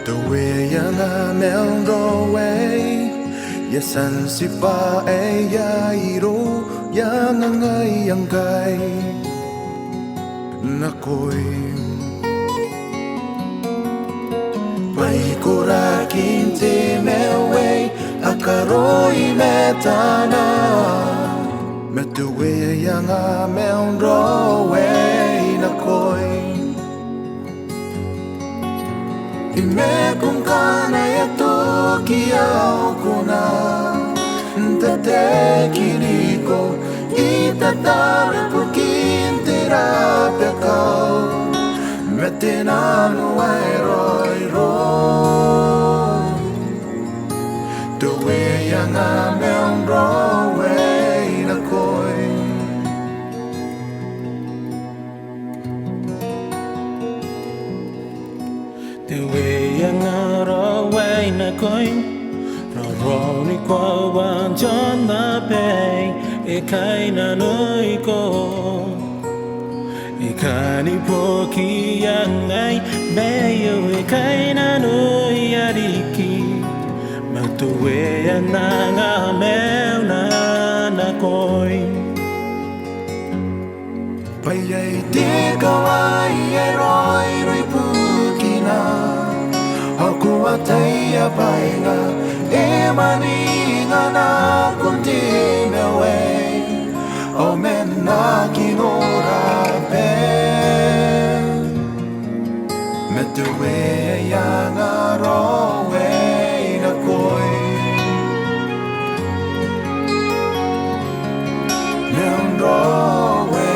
The way yang amel way, yasan si pa ya iro yang ngay yang gay nakoy. Pai kurakin te mewe akaroy metana, met the way yang amel way nakoy. Ime kung kanaya to kiyaw ko na Tate kiniko Itatar ko kintirapya kao Metinano ay roy roy Tuwe yang ameng roy na koy The way yang araway na koy Raro ni kwa wan John na pay Ikay na nuy ko Ikani po kiyang ay Mayo ikay na nuy ariki Matuwe ang nangamew na koy Payay di kaway ay roy roy pukina Aku atay apay nga Emani nga na kundi mewe O men na kinurape Metuwe yang arawe na koy Nang rawe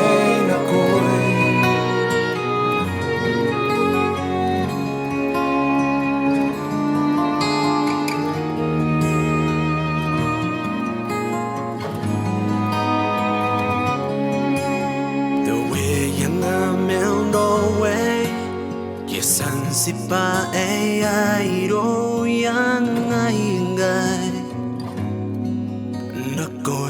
na koy Yesan si pa ay ro yang ay ngay nakoy